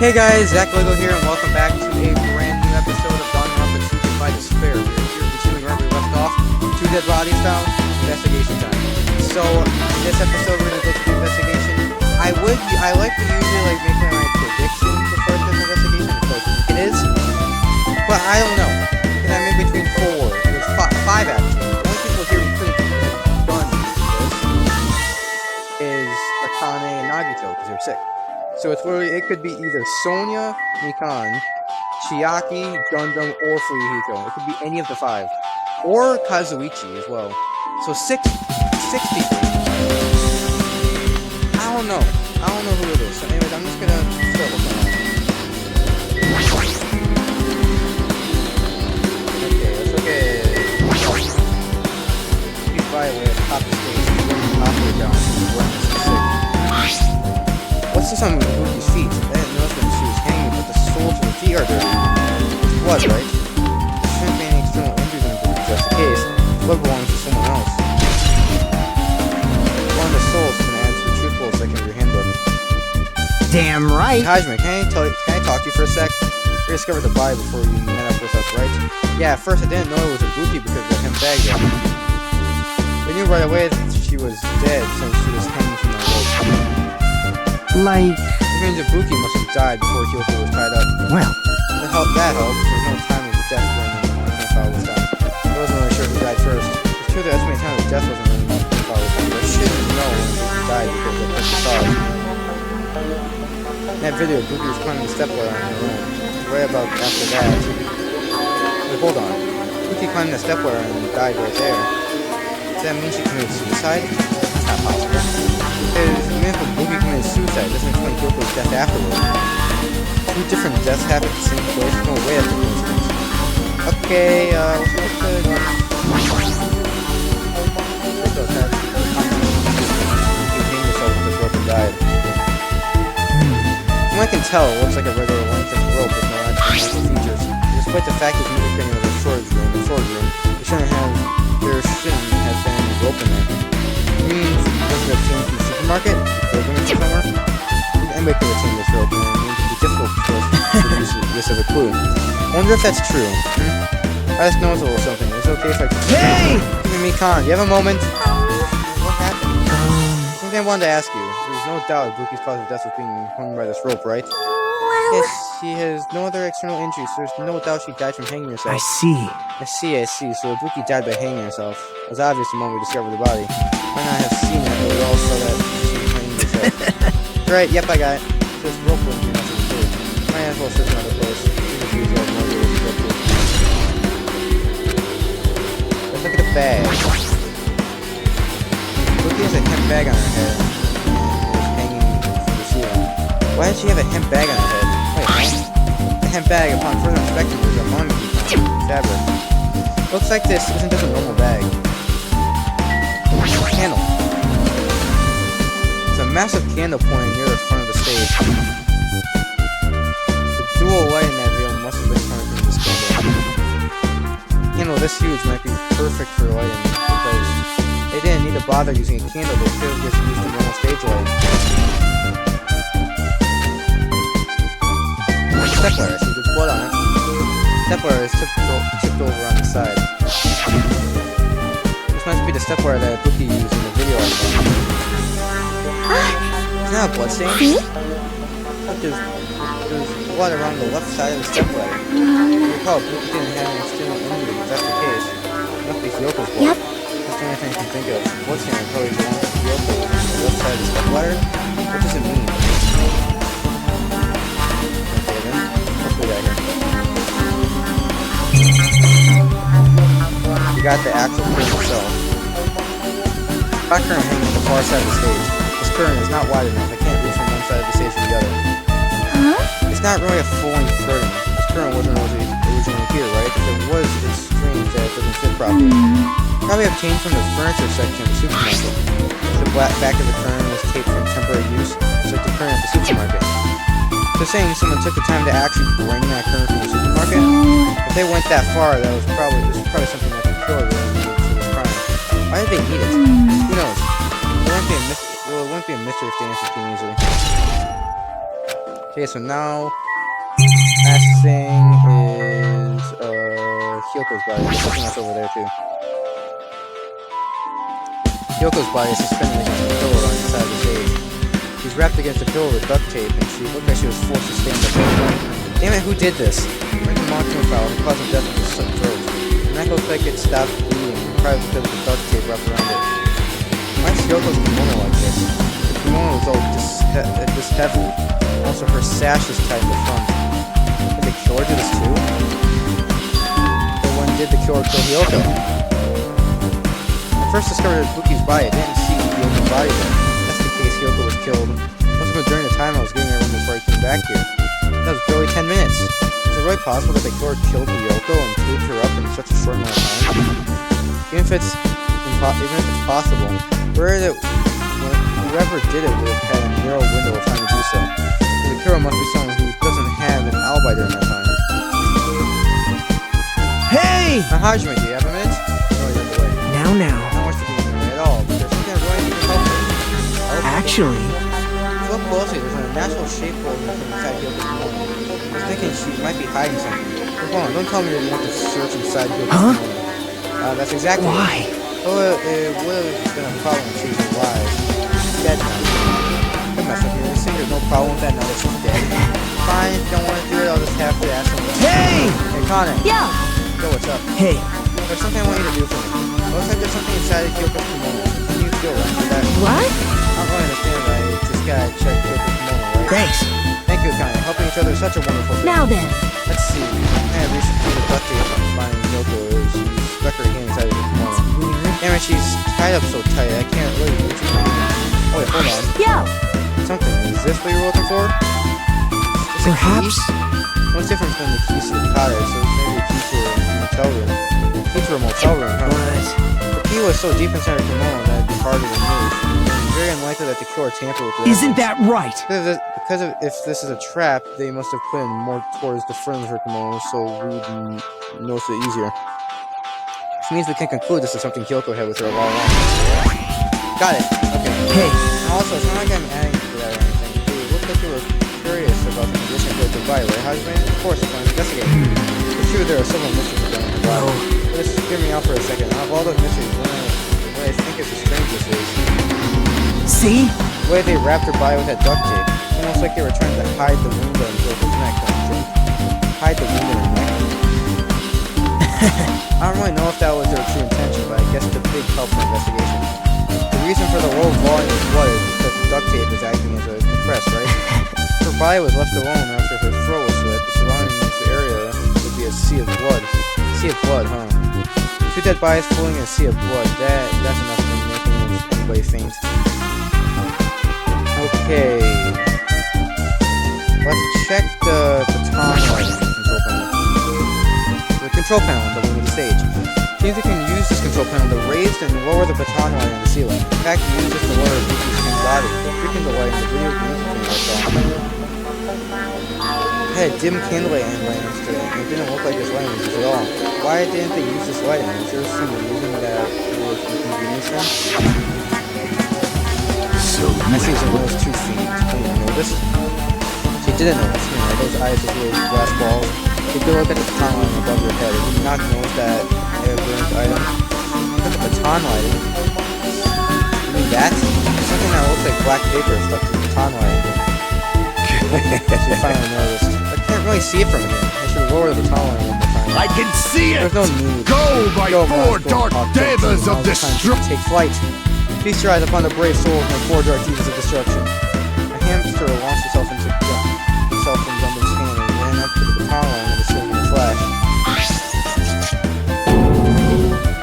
Hey guys, Zach Lego here, and welcome back to a brand new episode of Danganronpa 2 by Despair. We're here continuing where we left off. 2 dead bodies found, investigation time. So, in this episode, we're gonna go through the investigation. I like to usually make my predictions before the investigation, because it is, but I don't know, because I'm in between 4. There's 5 actually. The only people here who couldn't have done this is Akane and Nagito, because they're sick. So it's literally, it could be either Sonia, Mikan, Chiaki, Gundam, or Fuyuhiko. It could be any of the 5. Or Kazuichi as well. So 6 people. I don't know who it is. So anyways, I'm just gonna start looking at it. Okay, let's look at... He's by the way at the top of the stage. He's running halfway down. He's running sick. What's this on Ruby's feet? I didn't notice when she was hanging, but the soles of her feet are dirty. It's blood, right? There shouldn't be any external injuries on Ruby, just in case. Blood belongs to someone else. One of the soles is going to add to the truth bowl section of your handbook. Damn right! Hajime, can I talk to you for a sec? We discovered the body before you met up with us, right? Yeah, at first I didn't know it was a Buki because of that bag there. We knew right away that she was dead since she was hanging from that rope. Like... Which means Ibuki must have died before Kyoko was tied up. Well... That helps. There's no time of death when the file was done. I wasn't really sure who died first. It's true that estimated time of death wasn't really known when the file was done, but I shouldn't know when Ibuki died because I first saw it. In that video, Ibuki was climbing the stepladder on her own. Right about after that... Wait, hold on. Ibuki climbed the stepladder and died right there. Does that mean she committed suicide? That's not possible. Because even if Ibuki committed suicide, it doesn't explain Kyoko's death afterwards. 2 different deaths happened at the same place. No way that's a coincidence. Okay, let's look at the... Contained yourself with this rope and died. From what I can tell, it looks like a regular length of rope with no actual features. Despite the fact that the music venue was a storage room, there shouldn't have been any rope in there. It means it doesn't obtain from the supermarket, or bring it somewhere. Anybody could obtain this rope, and it means it'd be difficult for us to use this as a clue. I wonder if that's true. I just noticed a little something. Is it okay if I... Hey! Mikan, you have a moment? What happened? Something I wanted to ask you. There's no doubt Ibuki's cause of death was being hung by this rope, right? Yes, she has no other external injuries, so there's no doubt she died from hanging herself. I see. I see. So Ibuki died by hanging herself. It was obvious the moment we discovered the body. Might not have seen it, but we all saw that she was hanging herself. Right, yep, I got it. There's rope with me, that's true. Might as well search another place. Let's look at the bag. Ibuki has a hemp bag on her head. And it's hanging from the ceiling. Why did she have a hemp bag on her head? Wait, what? The hemp bag, upon further inspection, was a mummy fabric. Looks like this isn't just a normal bag. Candle. It's a massive candle pointing near the front of the stage. The dual light in that veil must have been coming from this candle. A candle this huge might be perfect for lighting, because they didn't need to bother using a candle, they could have just used a normal stage light. Stepladder, see there's blood on it. Stepladder is tipped over on the side. This must be the stepladder that Ibuki used in the video I saw. It's not a bloodstain. Look, there's blood around the left side of the stepladder. Recall, Ibuki didn't have an external injury. If that's the case, it must be Kyoko's blood. Yep. That's the only thing I can think of. Bloodstain probably belongs to Kyoko on the left side of the stepladder. What does it mean? You got the actual curtain itself. That curtain hanging on the far side of the stage. This curtain is not wide enough. I can't reach from one side of the stage to the other. Huh? It's not really a full-length curtain. This curtain wasn't originally here, right? If it was, it's strange that it doesn't fit properly. Probably obtained from the furniture section of the supermarket. The back of the curtain was taped from temporary use, just like the curtain at the supermarket. So saying someone took the time to actually bring that curtain from the supermarket? If they went that far, this was probably something that the killer really needed for the crime. Why did they need it? Who knows? It wouldn't be a mystery if the answers came easily. Okay, so now last thing is Hyoko's body. There's something else over there too. Hyoko's body is suspended against the pillow on the side of the stage. She's wrapped against the pillow with duct tape, and she looked like she was forced to stand up. Damn it, who did this? Bring the monitoring file and the cause of death of his throat. The neck looks like it stopped bleeding, probably because of the duct tape wrapped around it. Why is Hyoko's kimono like this? The kimono is all this heavy. Also, her sash is tied in the front. Did the killer do this too? But when did the killer kill Hyoko? I first discovered Buki's body. I didn't see Hyoko's body there. That's the case. Hyoko was killed. Must have been during the time I was getting her room before I came back here. That was barely 10 minutes. Is it really possible that the killer killed Hyoko and taped her up in such a short amount of time? Even if it's possible, whoever did it would have had a narrow window of time to do so. The killer must be someone who doesn't have an alibi during that time. Hey! Hajime, do you have a minute? No, you're in the way. Now. Not much to be in the way at all, but there's something I really need to help with. Actually, Look closely, there's a natural shape hole inside Hyoko's kimono. I was thinking she might be hiding something. Hold on, don't tell me you want to search inside Hyoko's kimono. That's exactly why? Well, it would have been a problem if she was alive. She's dead now. Don't mess with me. You think there's no problem with that now that she's dead? Fine, if you don't want to do it, I'll just have to ask someone. Hey! Hey, Connor. Yeah. Yo, what's up? Hey, There's something I want you to do for me. It looks like there's something inside of Hyoko's kimono. Can you feel right for that? What? I don't really understand, right? Just gotta check Hyoko's kimono, right? thanks. Thank you, Connor. Helping each other is such a wonderful thing. Now then. Let's see. I have recently the duct tape on finding Hyoko. She's stuck her hand inside of the kimono. Damn it, she's tied up so tight. I can't really reach her. Oh, wait, hold on. Yo. Something. Is this what you're looking for? Is it Perhaps. keys? What's different from the keys to the cottage? So maybe a key to a motel room. Key to a motel room, huh? But The key was so deep inside her kimono that it'd be hard to remove. It's very unlikely that the killer tampered with it. isn't that right? Because if this is a trap, they must have put in more towards the front of her kimono, so we'd notice it easier. Which means we can conclude this is something Hyoko had with her all along. Got it. Okay. Hey, And also, it's not like I'm adding to that or anything. It looked like you were curious about the condition of the body, right, Hajime? Of course, if I'm investigating. It's true there are several mysteries about the body. But just hear me out for a second. Out of all those mysteries, what I think is the strangest is see? the way they wrapped her body with that duct tape. It's almost like they were trying to hide the wound on Hyoko's neck, don't you think? Hide the wound in her neck? I don't really know if that was their true intention, but I guess it's a big help for investigation. The reason for the low volume of blood is because the duct tape is acting as a compress, right? If her body was left alone after her throat was slit, the surrounding area would be a sea of blood. Sea of blood, huh? Two dead bodies floating in a sea of blood. That's enough to make anybody faint. Okay. Let's check the baton lighting control panel. The control panel on the wing of the stage. Seems we can use this control panel to raise and lower the baton lighting on the ceiling. In fact, we use this to lower Buki's body. Freaking the lighting, the video music thing I saw. It had dim candlelight and lighting today, and it didn't look like this lighting was used at all. Why didn't they use this lighting? Is there some reason that would inconvenience them? So I see his nose 2 feet. Didn't you notice? She didn't notice. You know, those eyes with little glass balls. Take a look at the baton lighting above your head. Did you not notice that aberrant item? Look at the baton lighting. You mean that? Something that looks like black paper stuck to the baton lighting. She finally noticed. I can't really see it from here. I should lower the baton lighting one more time. I can see it! There's no need. Go, my four dark devas of destruction! Take flight. Feast your eyes upon the brave souls and the 4 dark devas of destruction. A hamster launched himself from Gundam's hand and ran up to the baton line with a silver flash.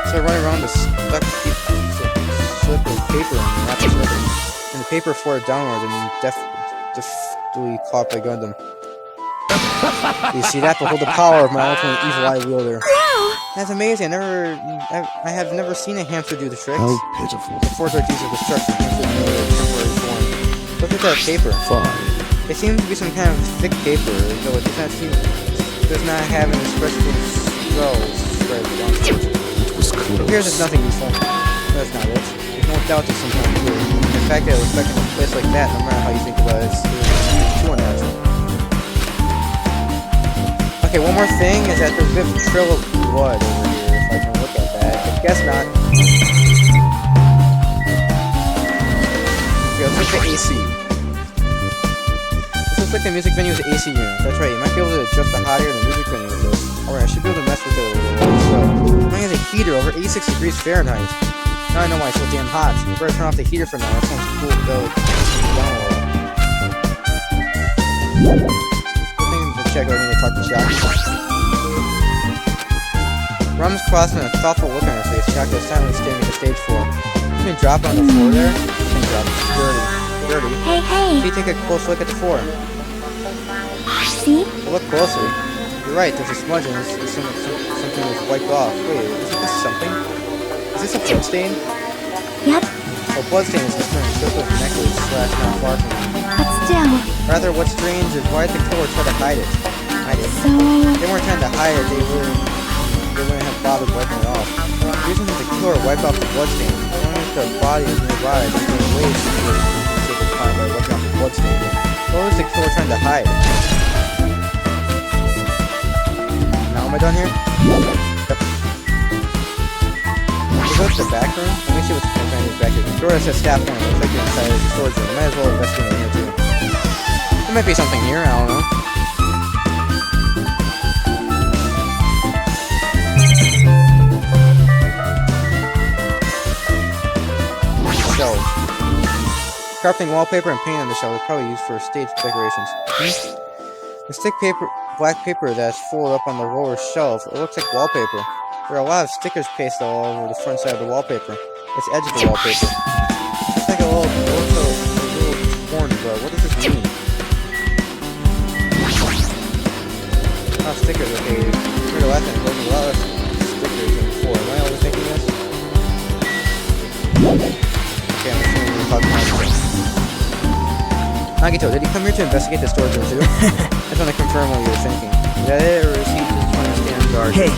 So I run around the slip of paper and wrap it with it. And the paper floated downward and deftly caught by Gundam. You see that? Behold the power of my ultimate evil eye wielder. Wow. That's amazing. I have never seen a hamster do the tricks. How pitiful. The 4 dark devas of destruction hamster in their temporary form. Look at that paper. Fine. It seems to be some kind of thick paper, though it does not have an expressive swells spread along it. It was It close. appears it's nothing useful. That's not it. There's no doubt there's some kind of clue. The fact that it was stuck in a place like that, no matter how you think about it, it's too unnatural. Okay, one more thing is that there's a bit of trail of blood over here, if I can look at that. I guess not. Okay, let's look at AC. This looks like the music venue's AC unit. That's right, you might be able to adjust the hot air in the music venue with this. Alright, I should be able to mess with it a little bit. So, running as a heater over 86 degrees Fahrenheit. Now I know why it's so damn hot. You better turn off the heater for now. That sounds cool, though. Check out, I need to talk to Shaka. Rum's crossing a thoughtful look on her face. Shaka is silently standing at the stage floor. You can drop on the floor there? You can drop. It's dirty. Dirty. Hey. See, take a close look at the floor. See? Well, look closely. You're right, there's a smudge and something was wiped off. Wait, isn't this something? Is this a blood stain? Yep. Oh, blood stain is concerned. Circle of necklace / not far from me. But still. Rather, what's strange is why did the killer try to hide it? So... They weren't trying to hide it, they wouldn't have bothered wiping it off. The reason that the killer wiped off the bloodstain, as long as the body is nearby, there's no way to save the crime by wiping off the bloodstain. What was the killer trying to hide? Now am I done here? Yep. Let's go to the back room. Let me see what's going on back here. The door that says staff point. Looks like you're inside the storage room. Might as well investigate in here too. There might be something here, I don't know. Shelves. Crafting wallpaper and paint on the shelf is probably used for stage decorations. The stick paper, black paper that's folded up on the lower shelf, it looks like wallpaper. There are a lot of stickers pasted all over the front side of the wallpaper. It's edge of the wallpaper. It's like a little torn, but what does this mean? Ah, stickers, okay. Remember last time, there was a lot of stickers than before. Am I overthinking this? Okay, I'm assuming we're talking about this. Nagito, did he come here to investigate the storage room too? I just want to confirm what you were thinking. Is that it, or is he just trying to stand guard? Hey.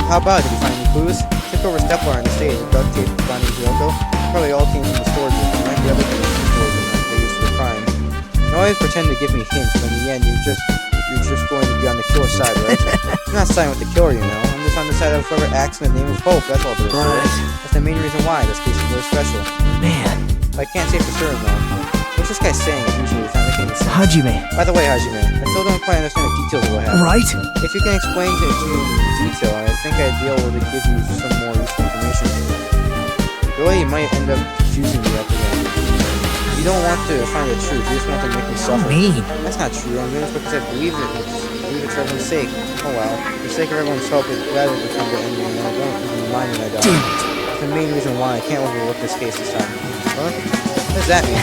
How about it? Did you find any clues? Took over Steplar on the stage with duct tape binding Kyoko. Probably all came from the storage room, like the other things in the storage room that they used for the crime. You always pretend to give me hints, but in the end, you're just going to be on the killer's side, right? I'm not siding with the killer, you know. I'm just on the side of whoever acts in the name of hope. That's all there is to it. That's the main reason why this case is really special. Man. But I can't say for certain, though. What's this guy saying usually? It's not making any sense. Hajime. By the way, Hajime, I still don't quite understand the details of what happened. Right? If you can explain it to me in detail, I think I'd be able to give you some more useful information. Really, you might end up confusing me at the end. You don't want to find the truth, you just want to make me suffer. Mean. That's not true, I'm doing this because I believe it. Believe it for everyone's sake. Oh well, for the sake of everyone's help, it's glad to become the enemy, and I don't even mind when I die. Damn it. That's the main reason why I can't overlook this case this time. Huh? What does that mean?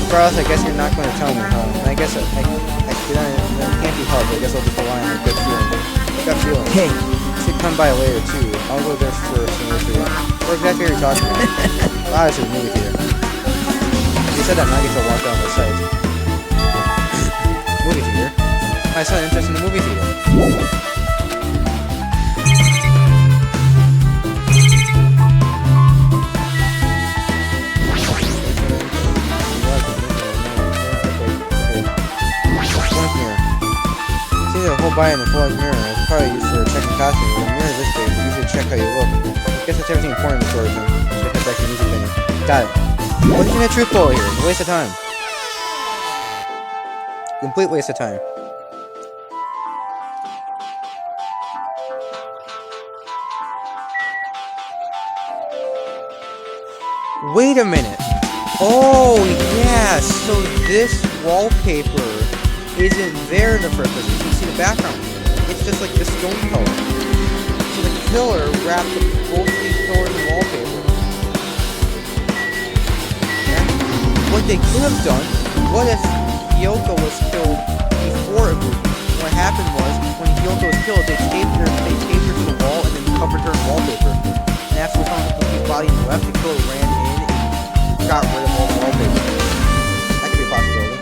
Regardless, I guess you're not going to tell me, huh? I guess I can't be helped. I guess I'll just rely on my gut feeling. Gut feeling. Hey. You should come by later, too. I'll go there first and wait for you. What exactly are you talking about? Ah, it's a movie theater. You said that Nagito walked down the site. Movie theater? I saw an interest in the movie theater. The whole body in the full mirror is probably used for checking costumes. With a mirror this big, you usually check how you look. I guess that's everything important in the storage room. So head back to the music venue. Got it. What's in the truth bowl here? It's a waste of time. Complete waste of time. Wait a minute. Oh, yeah. So this wallpaper isn't there in the first place. You can see the background. It's just like the stone color. So the killer wrapped both these doors in wallpaper. Okay? What they could have done, what if Kyoko was killed before Ibuki? What happened was, when Kyoko was killed, they taped her to the wall and then covered her in wallpaper. And after we found Ibuki's body and left, the killer ran in and got rid of all the wallpaper. That could be a possibility.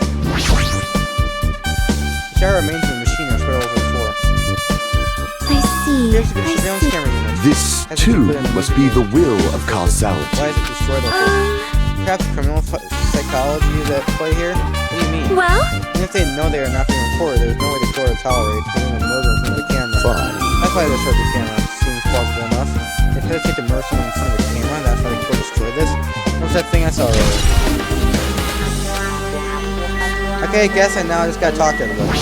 The shower remains in the machine or spread over the floor. I see. Here's the surveillance camera unit. This, too, must be the will of causality. Why is it destroyed like this? Perhaps criminal psychology is at play here? What do you mean? Well? Even if they know they are not being recorded, there's no way the court will tolerate doing a murder in front of the camera. That's why they destroyed the camera. Seems plausible enough. They could have taken the mercy in front of the camera, that's why they could destroy this. What's that thing I saw earlier? Okay, I guess I now just gotta talk to everybody.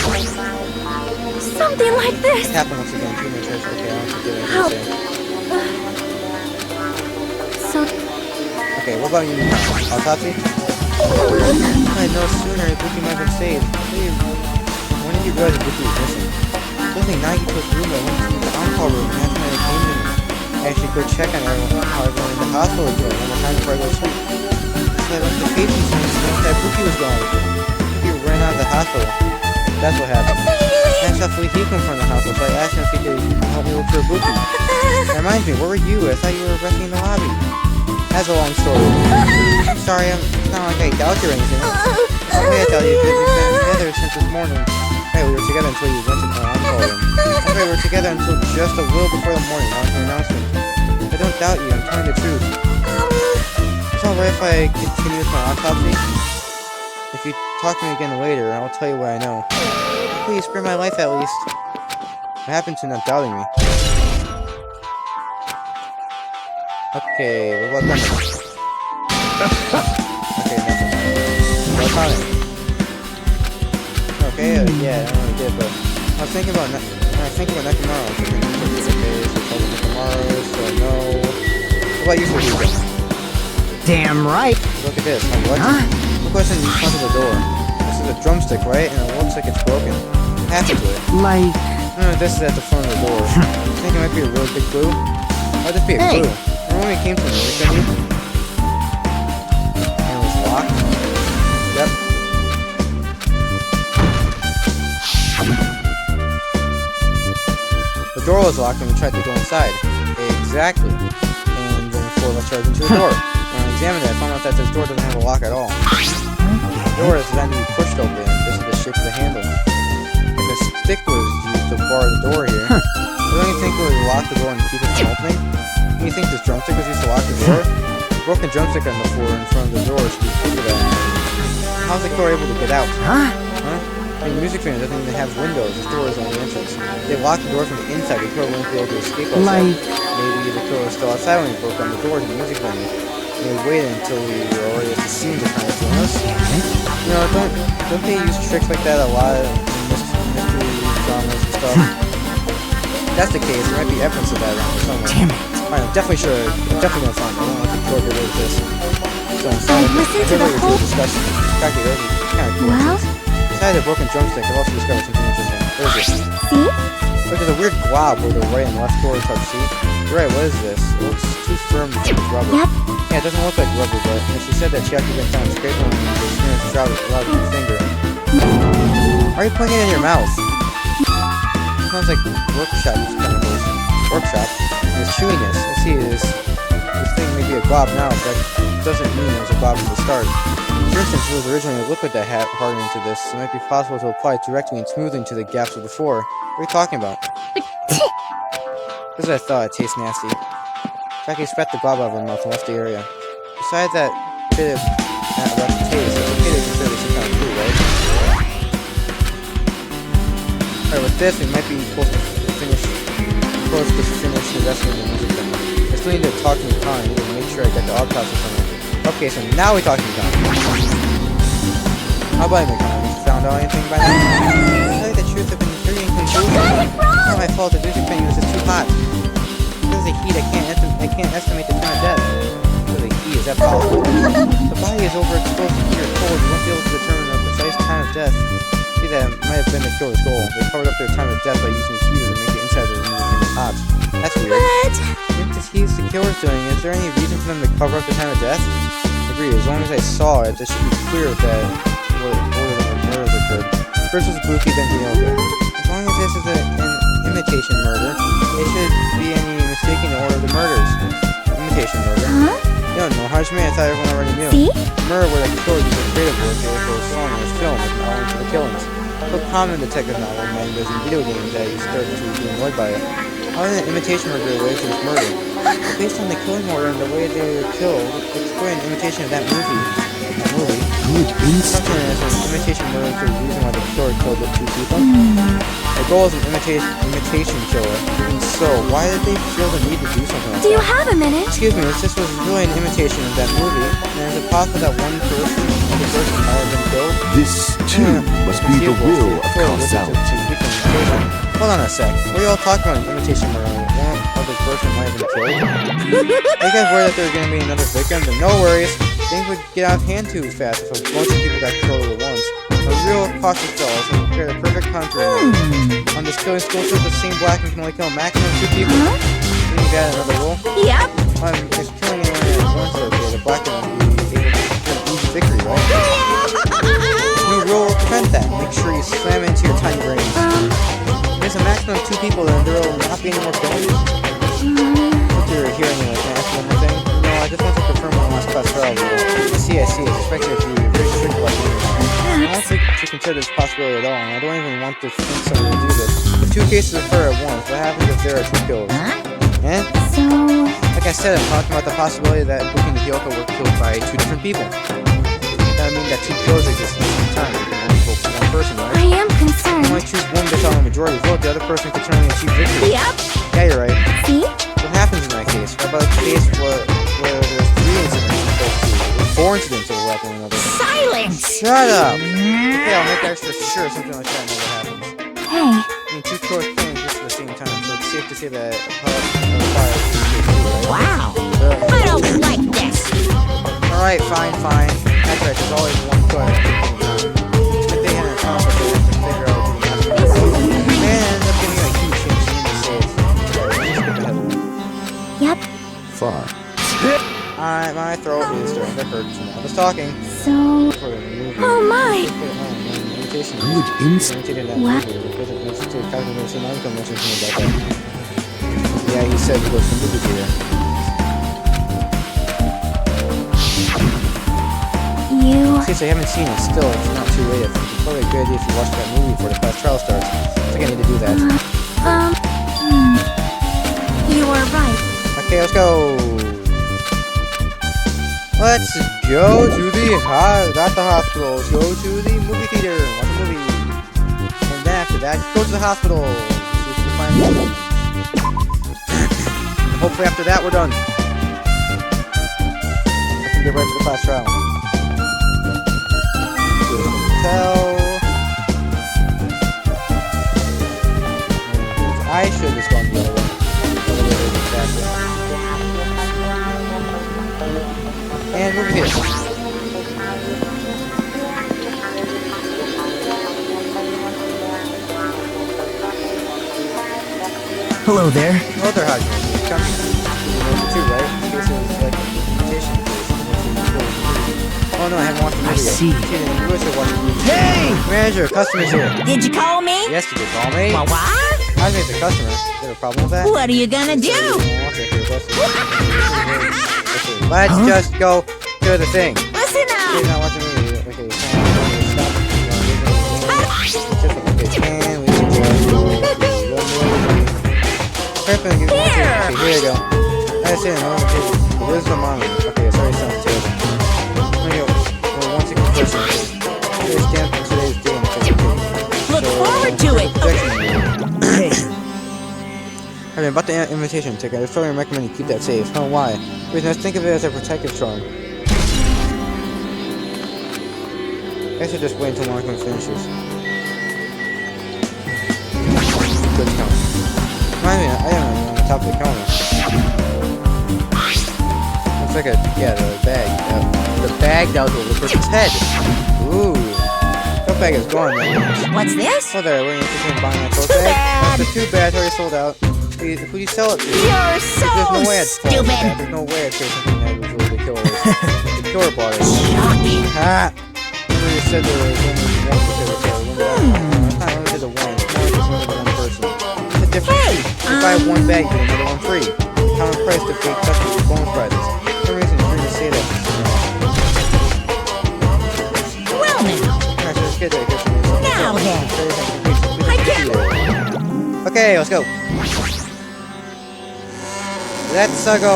Something like this. It happened once again. Teenagers. Okay, I don't forget it. How? So, Okay, what about you now? Autopsy? I know sooner Buki might have been saved. Please. When did you realize Buki was missing? It was only Nagi to his room. I went to the on-call room and asked him when it came to me. I actually go check on everyone, how everyone in the hospital was doing one more time before I go to sleep. So I went to the patient center and noticed that Buki was gone. Buki ran out of the hospital. That's what happened. Naturally, he came from the hospital, so I asked him if he could help me look for Buki. That reminds me, where were you? I thought you were resting in the lobby. That's a long story. I'm sorry, it's not like I doubt you or anything. Okay, I tell you, because we've been together since this morning. Hey, we were together until you went to the on-call room. That's right, we were together until just a little before the morning, after the announcement. I don't doubt you, I'm telling the truth. It's alright if I continue with my autopsy? If you talk to me again later, I'll tell you what I know. Please, spare my life at least. What happened to not doubting me? Okay, what about them? Okay, nothing. What about it? Okay, yeah, I don't really get it, but I was thinking about Nekomaro. Okay, so probably Nekomaro, so no. What about you, Fujita? Damn right. Look at this. What? Huh? Look what's in front of the door. This is a drumstick, right? And it looks like it's broken. What happened to it? Like, No, this is at the front of the door. I think it might be a really big clue. Why'd this be a Hey. clue? Remember when it came from the music venue? And it was locked? Yep. The door was locked when we tried to go inside. Exactly. And then the four of us charged into the door. When I examined it, I found out that this door doesn't have a lock at all. The door is designed to be pushed open. This is the shape of the handle. If a stick was used to bar the door here, don't you think it would lock the door and keep it from opening? Do you think this drumstick was used to lock the door? The broken drumstick on the floor in front of the door should be proof of that. How's the killer able to get out? huh? Huh? I mean, the music venue doesn't even have windows. This door is the only entrance. They locked the door from the inside. The killer wouldn't be able to escape outside. Like, Maybe the killer was still outside when he broke down the door to the music venue. And we waited until we were already at the scene to kind of film us. You know, don't they use tricks like that a lot in mystery dramas and stuff? If that's the case, there might be evidence of that around here somewhere. damn it. Alright, I'm definitely gonna find it. I don't want the killer to get rid of this. So I listened to the whole- discussion. Practically, that would be kind of cool. well, Besides the broken drumstick, I've also discovered something interesting. What is it? see? Look, there's a weird glob where the right and left doors touch. See? You're right, what is this? It looks too firm to be rubber. Yep. Yeah, it doesn't look like rubber, but she said that she actually been found scraping on the experience allowed with her finger. Why are you putting it in your mouth? Sounds like workshop chemicals. Workshop. It's chewing this. Let's see, this thing may be a glob now, but it doesn't mean it was a glob from the start. For instance, it was originally a liquid that had hardened into this. It might be possible to apply it directly and smoothly into the gaps of the floor. What are you talking about? This is what I thought. It tastes nasty. Jackie spat the glob out of her mouth and left the area. Besides that bit of that rough taste, it's okay to consider this some kind of food, right? Alright, with this, we might be close to finish the rest of the music thing. I still need to talk to Mikana. I need to make sure I get the autopsy from her. Okay, so now we talk to Mikana. How about you, Mikana? Have you found out anything by now? To tell you the truth, I've been very inconclusive. It's not my fault. The music venue is just too hot. Because of the heat, I can't estimate the time of death. Because of the heat, is that possible? The body is overexposed to heat or cold. You won't be able to determine the precise time of death. See, that might have been the killer's goal. They covered up their time of death by using heater to make the inside of the music venue hot. That's weird. But, If this heat's the killer's doing, is there any reason for them to cover up the time of death? Agreed. As long as I saw it, this should be clear that what order the murders occurred. First was Buki, then Dinoka. As long as this is an imitation murder, it should be any mistake in the order of the murders. Imitation murder. huh? You don't know, Hajime, I thought everyone already knew. See? Murder where the killer used a creative work for a song or film as an element for the killings. So common in detective novel, mangas, and video games that you start to be annoyed by it. How did an imitation murder relate to this murder? But based on the killing order and the way they were killed, it's quite an imitation of that movie. Good instinct. Something is an imitation murder for the reason why the killer killed the two people. I goal is an imitation killer. Even so, why did they feel the need to do something like Do you that? have a minute? Excuse me, this was really an imitation of that movie, and is it possible that one person, the person might have been killed? This too must be the will of causality. Hold on a sec. We all talk about an imitation murder. One other person might have been killed. Are you guys worried that there were going to be another victim? But no worries. Things would get out of hand too fast if a bunch of people got killed at once. A real cautious fellow has prepared a perfect contrary. On this killing school trip, the same black man can only kill a maximum of 2 people. Then you got another rule. Yep. If killing anyone at once is okay, the black man will be able to get an easy victory, right? New rule will prevent that. Make sure you slam it into your tiny brains. There's a maximum of 2 people, then there will not be any more killings. Since you're here anyway, can I ask one more thing? No, I just want to confirm one last class trial rule. I see. It's expected of you. You're very strict about it. I don't think to consider this possibility at all, and I don't even want to think someone will do this. If 2 cases occur at once, what happens if there are 2 kills? Eh? So... Like I said, I'm talking about the possibility that Buki and Hyoka were killed by 2 different people. That would mean that 2 kills exist at the same time. You can only vote for one person, right? I am You concerned. only choose one based on the majority vote, the other person could certainly achieve victory. Yep. Yeah, you're right. See? What happens in that case? What about a case where there's 3 incidents opposed to 4 incidents overlap one another? Silence! Shut up! Okay, I'll make extra sure something like that never happens. Hey. I mean, 2 killers killing just at the same time, so it's safe to say that a fire is right? Wow. I don't like this. Alright, fine. That's right, there's always one killer at the same time. If they had an accomplice, they have to figure out who the master is. Man, it ends up getting a huge change in the states. Skip ahead a little. Yep. 5. Alright, my throat is starting to hurt, so I was talking. So... For the movie. Oh my! Good instinct. What? Yeah, he said he goes to the movie theater. You... Since I haven't seen it, still, it's not too late. It's probably a good idea if you watch that movie before the class trial starts. I think I need to do that. You are right. Okay, let's go. Let's go to not the hospital. Let's go to the movie theater. Watch a movie. And then after that, go to the hospital. See if we can find something. And hopefully after that, we're done. I can get right to the class trial. Hotel. I should have just gone the other way. And movie theater. Hello there. Hello there, Hajime. Come here. 2, right? This is like an invitation case. Oh no, I haven't watched the movie I yet. see. You wish I watched the movie. Hey! Manager, customer's here. Did you call me? Yes, you did call me. Well, what? Hajime, the customer. Is there a problem with that? What are you gonna do? Let's just go to the thing. Listen Okay, up. now watch the movie. Okay, stop. Okay, and we can perfect. Here. Okay, here you go. I say no. Okay, where's the mom? Okay, sorry, sounds terrible. Let me go. Well, once again, first, today's stand for today's day and it's Look forward to it. Hey. I mean, about the invitation ticket, I strongly recommend you keep that safe. Oh, why? Because think of it as a protective charm. I should just wait until Markham finishes. Good count. Remind me, I am on the top of the counter. Looks like the bag. The bag that was over the person's head. Ooh. That bag is gone now. What's this? Oh, there, we're interested in buying that tote Too bag. bad. That's too bad, it's already sold out. Who do you sell it to? You're so There's no way I'd fall for that. stupid. There's no way I'd say something that was really the killer. The killer bought it. Shocking. Ha! Remember you said there was only one killer. It's not limited to one. It's more just limited to one person. It's a difference. Hey, If you buy one bag, you get another one free. Common price to pay customers bonus prizes. For some reason, you're free to say that. Well now. Alright, so let's get that. Now then. I can't. Okay, let's go. Let's go.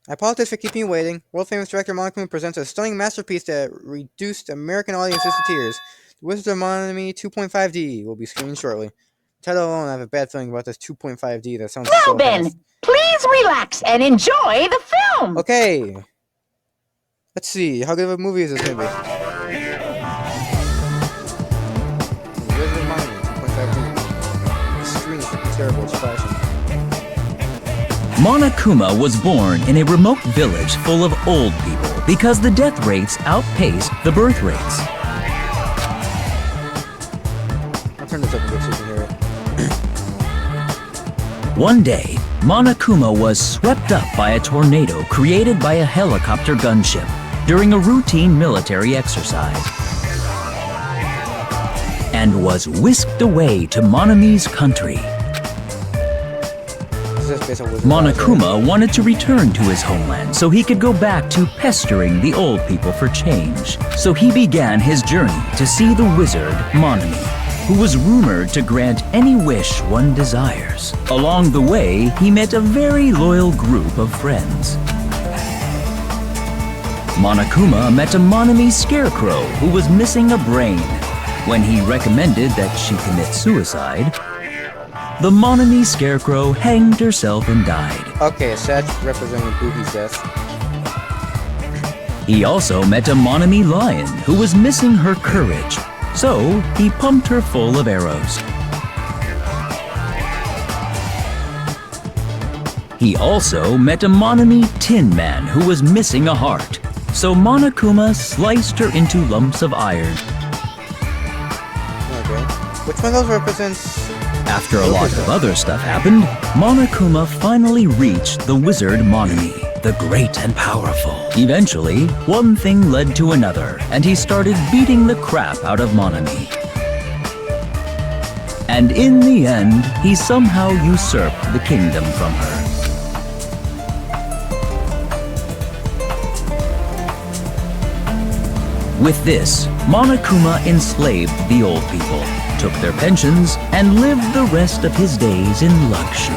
I apologize for keeping you waiting. World-famous director Monokuma presents a stunning masterpiece that reduced American audiences to tears. The Wizard of Monami 2.5D will be screened shortly. Title alone, I have a bad feeling about this 2.5D. That sounds Now so then, fast. please relax and enjoy the film. Okay. Let's see. How good of a movie is this going to be? The Wizard of Monami 2.5D. The screen is freaking terrible. It's flashing. Monokuma was born in a remote village full of old people because the death rates outpaced the birth rates. I'll turn this up a bit so you can hear it. One day, Monokuma was swept up by a tornado created by a helicopter gunship during a routine military exercise and was whisked away to Monami's country. Monokuma wanted to return to his homeland so he could go back to pestering the old people for change. So he began his journey to see the wizard Monami, who was rumored to grant any wish one desires. Along the way, he met a very loyal group of friends. Monokuma met a Monami scarecrow who was missing a brain. When he recommended that she commit suicide, the Monami scarecrow hanged herself and died. Okay, Satch representing Boogie's death. He also met a Monami lion who was missing her courage, so he pumped her full of arrows. He also met a Monami tin man who was missing a heart, so Monokuma sliced her into lumps of iron. Okay. Which one of those represents... After a lot of other stuff happened, Monokuma finally reached the wizard Monami, the great and powerful. Eventually, one thing led to another, and he started beating the crap out of Monami. And in the end, he somehow usurped the kingdom from her. With this, Monokuma enslaved the old people, took their pensions, and lived the rest of his days in luxury.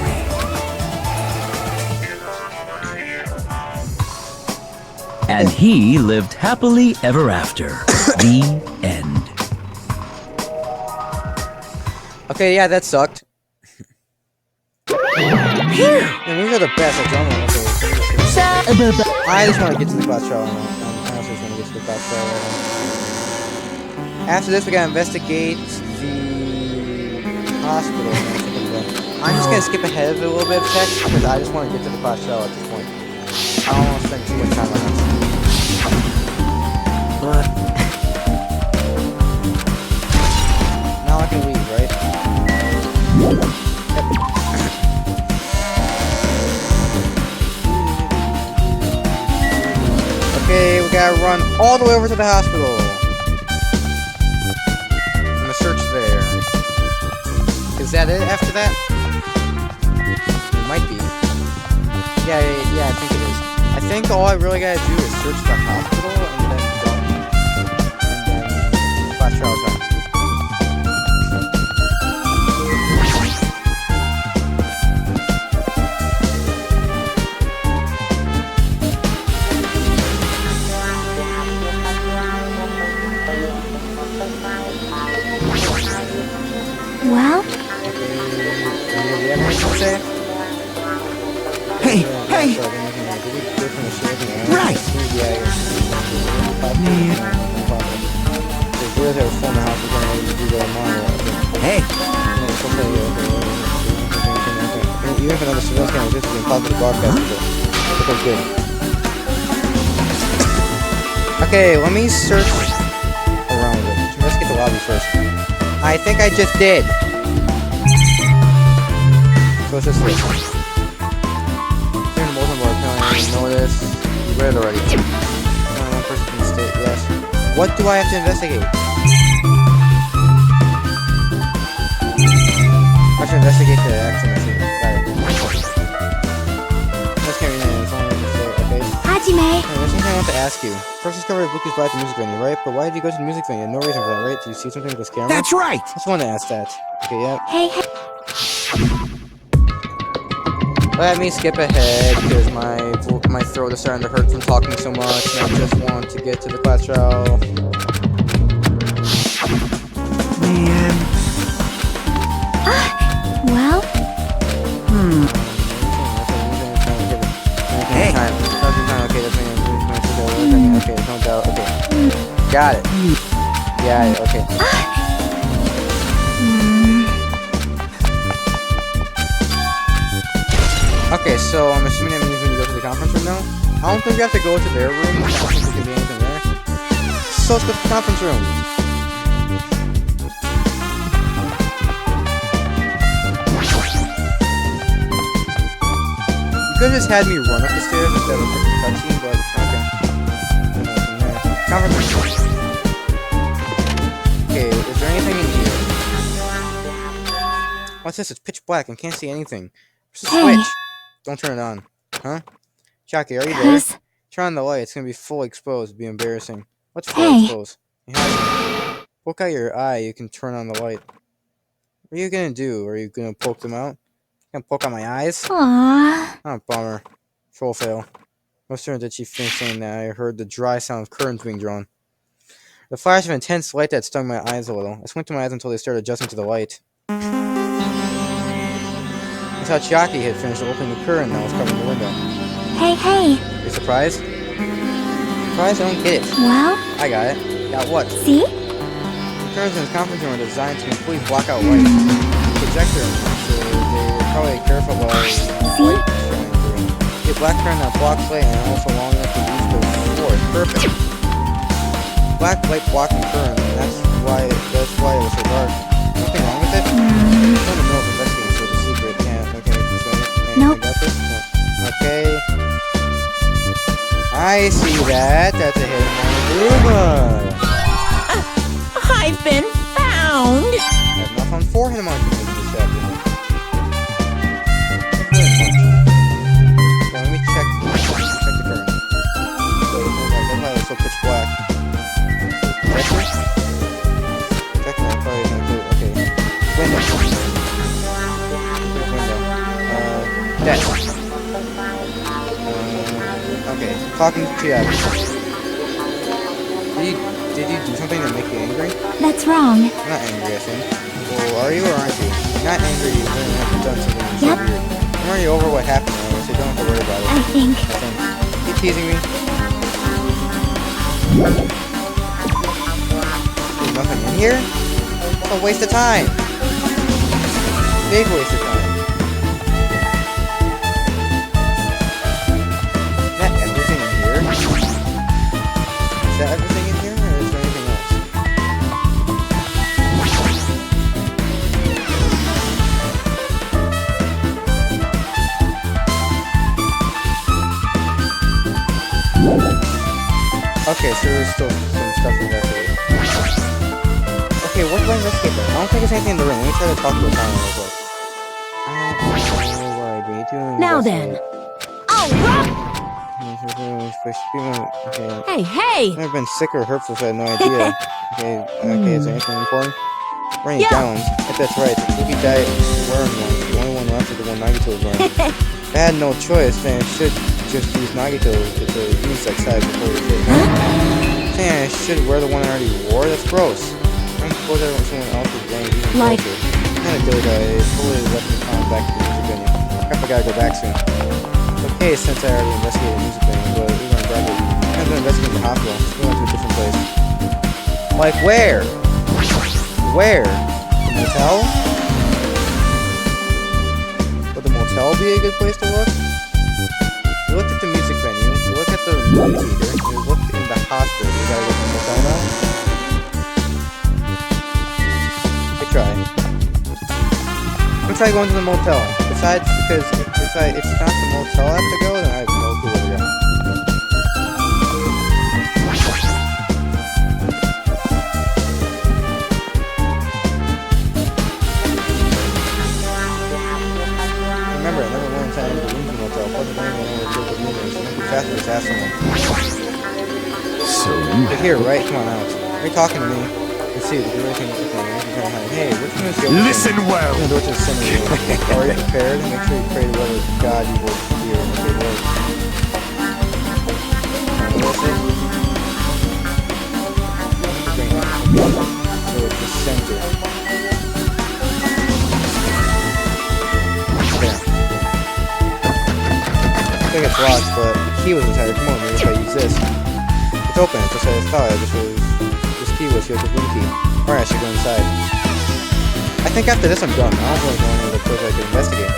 And he lived happily ever after. The end. Okay, yeah, that sucked. Yeah, these are the best. I just want to get to the class trial. I honestly just want to get to the class trial right now. After this, we gotta investigate the hospital. I'm just gonna skip ahead of it a little bit, text, because I just want to get to the class trial at this point. I don't want to spend too much time on this. Now I can leave, right? Okay, we gotta run all the way over to the hospital. I'm gonna search there. Is that it after that? It might be. Yeah, I think it is. I think all I really gotta do is search the hospital and then go. And then class trial time. Well, Hey, hey! Right! Hey! Even if another surveillance camera exists, we can call it the broadcast. Okay, good. Okay, let me search around it. Let's get the lobby first. I think I just did. So it's just this. Turn the bulletin board. Notice. You read it already. One person can state yes. What do I have to investigate? I have to investigate the accident. Let's carry on. It's only okay. Hajime. Hey, there's something I want to ask you. First discovered Buki's brought to the music venue, right? But why did you go to the music venue? No reason for that, right? Do you see something with this camera? That's right! I just wanted to ask that. Okay, yeah. Hey, hey. Let me skip ahead because my throat is starting to hurt from talking so much, and I just want to get to the class trial. Man. Well, Hey. Okay, there's no doubt. Okay. Got it. Okay. Okay, so I'm assuming that means when you go to the conference room now? I don't think we have to go to their room. I don't think there can be anything there. So let's go to the conference room. You could have just had me run up the stairs instead of a freaking cutscene, but okay. Conference room. Okay, is there anything in here? What's this? It's pitch black. I can't see anything. There's a Hey. switch. Don't turn it on. Huh? Chucky, are you there? 'cause Turn on the light. It's gonna be fully exposed. It'd be embarrassing. What's fully Hey. exposed? Poke out your eye. You can turn on the light. What are you gonna do? Are you gonna poke them out? Gonna poke out my eyes? Aww. Oh, bummer. Troll fail. No sooner did she finish saying that, I heard the dry sound of curtains being drawn. The flash of intense light that stung my eyes a little. I squinted my eyes until they started adjusting to the light. I thought Chiaki had finished opening the curtain that was covering the window. Hey. You surprised? Surprised? I don't get it. Well, I got it. Got what? see? The curtains in the conference room are designed to completely block out light. Projector, so they were probably careful about light shining through. The black curtain that blocks light and also long enough to use the floor. Perfect. Black light blocking curtain. That's why it was so dark. Nothing wrong with it? I'm in the middle of investigating, so it's a secret. Nope. Got this? No. Okay. I see that. That's a hidden Monokuma. I've been found. I have enough on 4 hidden Monokumas in this chapter. So let me check the current. So that's why it's so pitch black. Checker? Checker, I'm probably gonna do it. Okay. Window. Desk. Okay. Talking to Chiaki. Did you do something to make you angry? That's wrong. You're not angry, I think. Well, are you or aren't you? You're not angry, you really have done something so Yep. weird. I'm already over what happened, though, so you don't have to worry about it. I think. You teasing me? There's nothing in here? It's a waste of time. Big waste of time. Is that everything in here? Is that everything in here, or is there anything else? Okay, so there's still some stuff to investigate. Okay, what do I investigate then? I don't think there's anything in the room. Let me try to talk to a town real quick. I don't know what I need to Now then. investigate. Oh, rock! Okay. Hey! I've never been sick or hurtful, so I had no idea. Okay, is there anything important? Raining Yeah. down. If that's right, Ruby died wearing one. The only one left is the one Nagito was wearing. If I had no choice, then I should just use Nagito with the unisex size before we fit. Saying I should wear the one I already wore? That's gross. I'm suppose someone else is wearing even Like- closer. Kinda did I totally left me calling back to the music venue. Crap, I gotta go back soon. Okay, since I already investigated the music venue, but we're gonna grab it. I'm gonna investigate the hospital. Let's go into a different place. Like where? Where? The motel? Would the motel be a good place to look? You looked at the music venue, you look at the movie theater, you look in the hospital. You gotta go to the motel now? Good try. I'm trying going to the motel. Besides, because if it's not the motel I have to go, then I have no clue where to go. Remember, I never went inside the room in the motel. Plus, I don't even know where to go to the room is. It might be faster to just ask someone. So you You're here, right? Come on out. Are you talking to me? Let's see, we do anything with the thing. Hey, which one is your Listen well. I'm gonna go to the center. Are you prepared? Make sure you pray to whatever God you will hear and say word. What was it? So it's the center. There. I think it's locked, but the key was inside. Come on, maybe if I use this. It's open, just as I thought. This key was here, the room key. Alright, I should go inside. I think after this I'm done. I don't really go any other place I could investigate.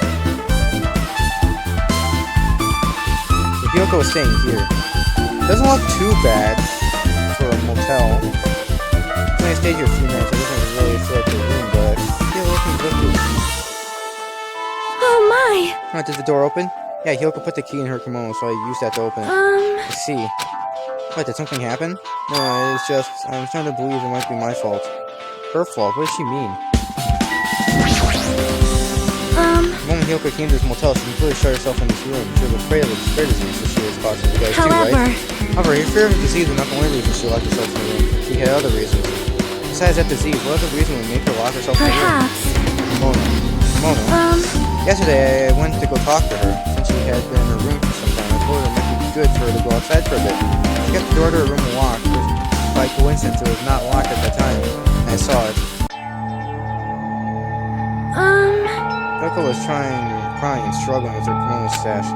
If Yoko is staying here, doesn't look too bad for a motel. I only stayed here a few minutes, it doesn't really feel like a room, but I feel looking good. Oh my! Oh, did the door open? Yeah, Hyoko put the key in her kimono, so I used that to open it. I see. What, did something happen? No, it's just, I'm starting to believe it might be my fault. Her fault? What does she mean? The moment Hyoko came to this motel, she completely shut herself in this room. She was afraid of the spread disease, so she was cautious. You guys too, right? However, her fear of the disease was not the only reason she locked herself in the room. She had other reasons. Besides that disease, what other reason would make her lock herself in the room? Kimono. Yesterday, I went to go talk to her. Since she had been in her room for some time, I told her it might be good for her to go outside for a bit. She got the door to her room locked, but by coincidence, it was not locked at that time, and I saw it. Yoko was crying and struggling with her kimono sash.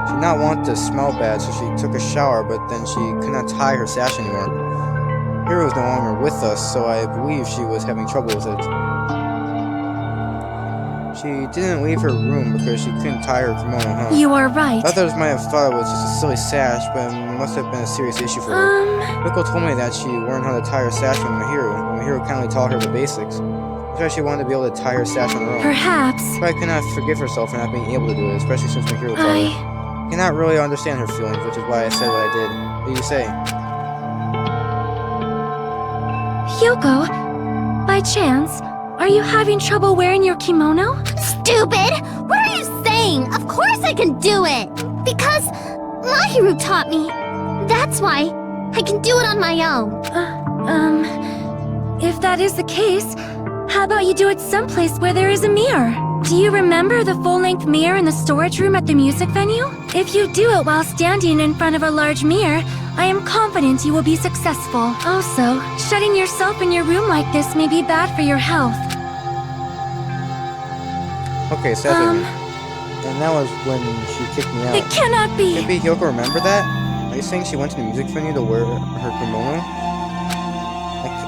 She did not want to smell bad, so she took a shower, but then she could not tie her sash anymore. Hiro was no longer with us, so I believe she was having trouble with it. She didn't leave her room because she couldn't tie her kimono, huh? You are right. Others might have thought it was just a silly sash, but it must have been a serious issue for her. Yoko told me that she learned how to tie her sash from Mahiro, when Mahiro kindly taught her the basics. That's why she wanted to be able to tie her sash on her own. Perhaps. But I could not forgive herself for not being able to do it, especially since Mahiro taught her. I cannot really understand her feelings, which is why I said what I did. What do you say? Hyoko, by chance, are you having trouble wearing your kimono? Stupid! What are you saying? Of course I can do it! Because Mahiru taught me. That's why I can do it on my own. If that is the case, how about you do it someplace where there is a mirror? Do you remember the full-length mirror in the storage room at the music venue? If you do it while standing in front of a large mirror, I am confident you will be successful. Also, shutting yourself in your room like this may be bad for your health. Okay, so and that was when she kicked me out. It cannot be! Could be Hyoko remember that? Are you saying she went to the music venue to wear her kimono?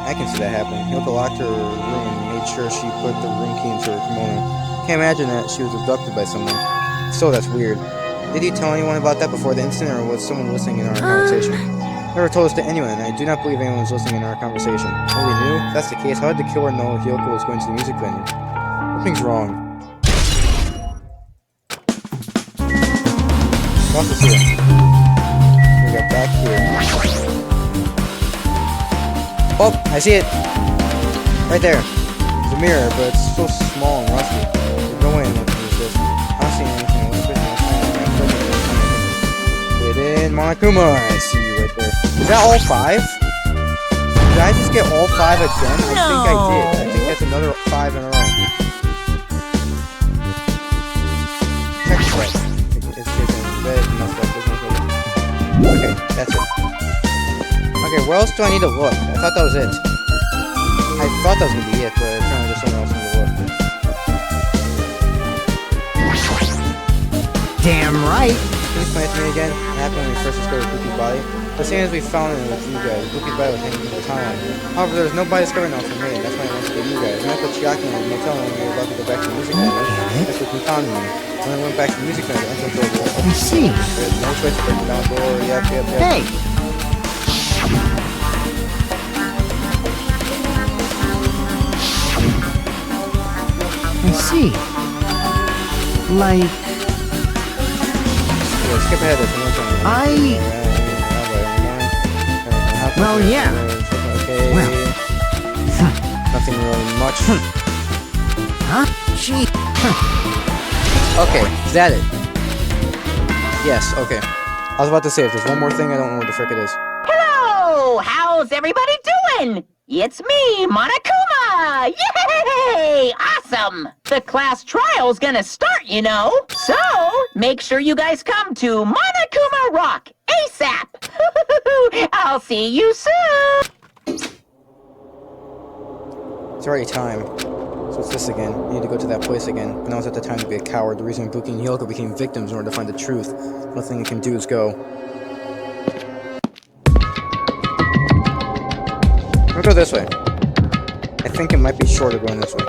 I can see that happening. Hyoko locked her room and made sure she put the room key into her kimono. Can't imagine that she was abducted by someone. Still, that's weird. Did you tell anyone about that before the incident, or was someone listening in our conversation? Never told us to anyone, and I do not believe anyone was listening in our conversation. Oh, we knew? If that's the case, how did the killer know Hyoko was going to the music venue? Something's wrong. What's this here? We got back here. Oh, I see it! Right there. It's a mirror, but it's so small and rusty. There's no way anyone can use this. I don't see anything else. It in Monokuma. I see you right there. Is that all 5? Did I just get all 5 again? I think I did. I think that's another 5 in a row. Check this out. Okay, that's it. Okay, where else do I need to look? I thought that was it. I thought that was gonna be it, but apparently there's somewhere else I need to look. Damn right. Can you explain it to me again? What happened when we first discovered Buki's body? As soon as we found it with you guys, Buki's body was hanging in the tunnel. However, there was no body discovered now for me. That's why I went to get you guys. I met with Chiaki in the motel when we were about to go back to the music venue. That's what we found me. When I went back to the music venue, the entrance door was open. I see. There's no switch to break the down door. Yep. Hey! I see. Like... Yeah, skip ahead. Well, yeah. Okay. Well. Nothing really much. Huh? Gee. Okay, is that it? Yes, okay. I was about to say, if there's one more thing, I don't know what the frick it is. Hello! How's everybody doing? It's me, Monokuma! Yay! Awesome! The class trial's gonna start, you know. So, make sure you guys come to Monokuma Rock ASAP! I'll see you soon! It's already time. So it's this again. You need to go to that place again. But now it's at the time to be a coward. The reason Buki and Hyoko became victims in order to find the truth. The only thing you can do is go. We'll go this way. I think it might be shorter going this way.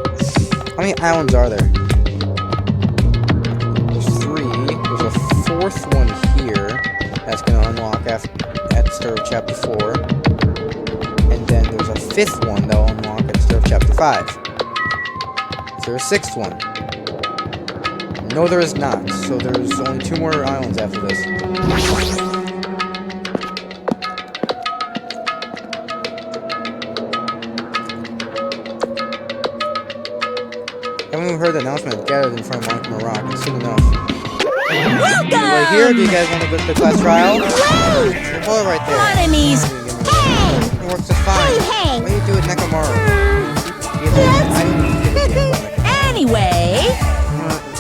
How many islands are there? There's 3. There's a 4th one here. That's going to unlock at the start of Chapter 4. And then there's a 5th one that will unlock at the start of Chapter 5. Is there a 6th one? No, there is not. So there's only 2 more islands after this. Haven't we heard the announcement gathered in front of Monokuma Rock? It's soon enough. Welcome! Right here, do you guys want to go to the class trial? Woo! Your boy right there. Enemies. It works just fine. Hey! What do you do with Nekomaru? Anyway,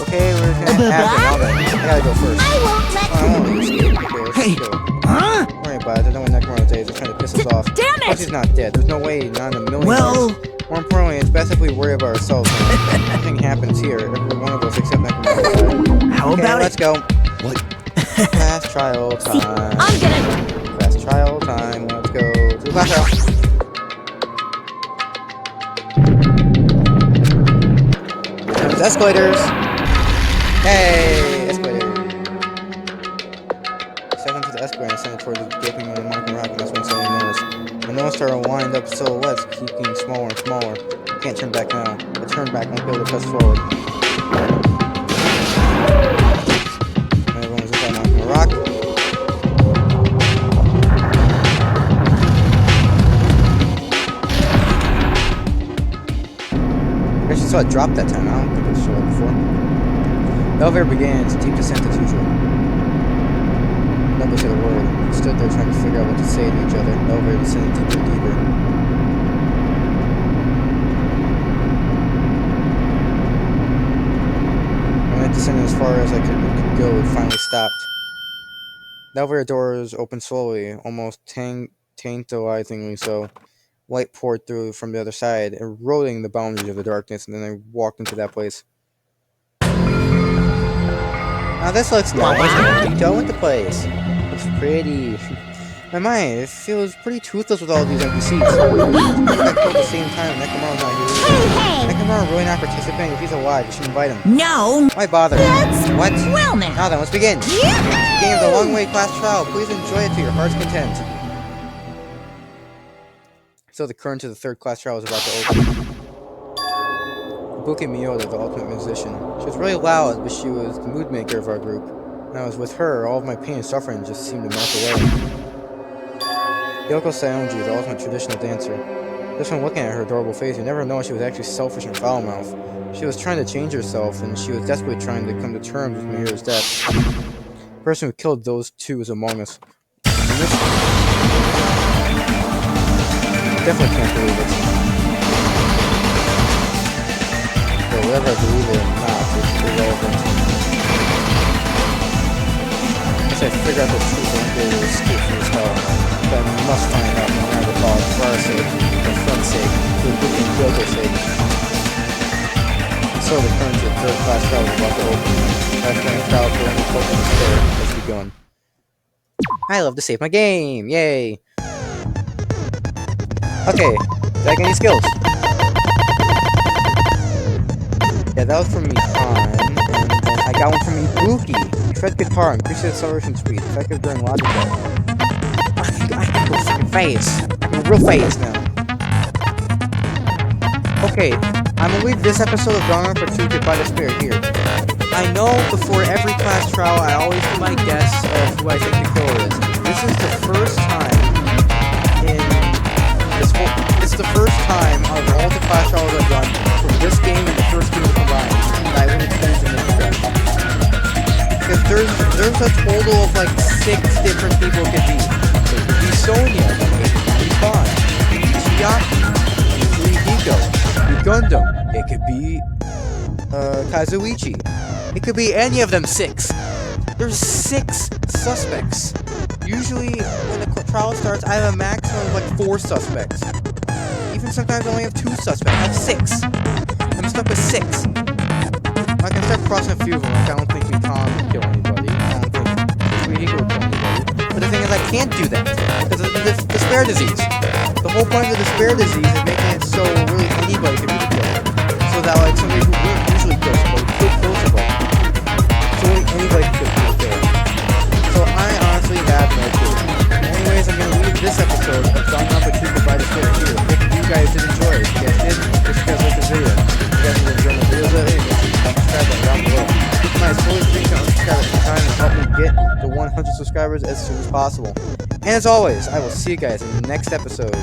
Okay, we're gonna have it. I gotta go first. I won't let I won't let you escape. Okay, let's Hey. go. Huh? Don't worry about it. There's no way Nekomaru days. They're trying to piss us off. damn Plus, he's not dead. There's no way, not in a million Well- years. More importantly, it's best if we worry about ourselves. When nothing happens here. Every one of us except Nekomaru. How Okay, about let's it? go. What? Class trial time. I'm gonna... Class trial time. Let's go to the class trial. Here comes escalators. Hey, escalator. Step into the escalator and send it toward the gaping of the Monokuma Rock, and that's when suddenly noticed. The notes started wind up silhouettes, keep getting smaller and smaller. I can't turn back now. I turn back and won't be able to press forward. Everyone's inside Monokuma Rock. I actually saw it drop that time. I don't think it showed up before. The elevator began its deep descent as usual. Nobody said a word. We stood there trying to figure out what to say to each other. The elevator descended deeper and deeper. When it descended as far as I could go, it finally stopped. The elevator doors opened slowly, almost tantalizingly so. Light poured through from the other side, eroding the boundaries of the darkness, and then I walked into that place. Now this looks nice. I'm detail with the place. Looks pretty. My mind, it feels pretty toothless with all these empty seats. At the same time, Nekomaru's not here. Hey! Nekomaru really not participating? If he's alive, you should invite him. No. Why bother? What? Well now. Now then, let's begin. The game of the long way class trial. Please enjoy it to your heart's content. So the current to the 3rd class trial is about to open. Buki Miyoda, the ultimate musician. She was really loud, but she was the mood maker of our group. When I was with her, all of my pain and suffering just seemed to melt away. Yoko Saionji, the ultimate traditional dancer. Just from looking at her adorable face, you never know she was actually selfish and foul-mouthed. She was trying to change herself, and she was desperately trying to come to terms with Miyoda's death. The person who killed those two is among us. Definitely can't believe it. But whether I believe it or not, it's irrelevant. Once I figure out the truth, I won't be able to escape from this hell. But I must find out no matter the cost, for our sake, for friend's sake, for Buki and Kyoto's sake. And so the current to the 3rd class trial is about to open. I've been a crowd for any hope and despair has begun. I love to save my game! Yay! Okay, did I get any skills? Yeah, that was from Mikan, and then I got one from Ibuki. Tread guitar, increase the acceleration speed, effective during logic level. I can go fucking fast. I'm real fast now. Okay, I'm gonna leave this episode of Danganronpa 2 Goodbye to Spirit here. I know before every class trial I always do my guess of who I think the killer is. This is the first time in it's the first time out of all the class trials I've done from this game and the first game combined that I would choose to make a guess. Because there's a total of like 6 different people it could be. It could be Sonya, it could be Bon, Chiyaki, Gundam. It could be Kazuichi. It could be any of them 6. There's 6 suspects. Usually when the trial starts, I have a maximum of like 4 suspects. Even sometimes I only have 2 suspects. I have 6. I'm stuck with 6. I can start crossing a few of them. Like, I don't think Yukon will kill anybody. I don't think Suihiko will kill anybody. But the thing is, I can't do that because of the despair disease. The whole point of the despair disease is making it so really anybody can be killed. So that like somebody who wouldn't usually kill somebody could kill somebody. So really anybody could be killed. So I honestly have no clue. Anyways, I'm gonna leave this episode of Danganronpa 2 Goodbye Despair here. If you guys did enjoy it, if you guys did, just guys like this video. If you guys did enjoy the videos of it, subscribe button down below. Keep my slowly stream on subscribe at the time and help me get to 100 subscribers as soon as possible. And as always, I will see you guys in the next episode.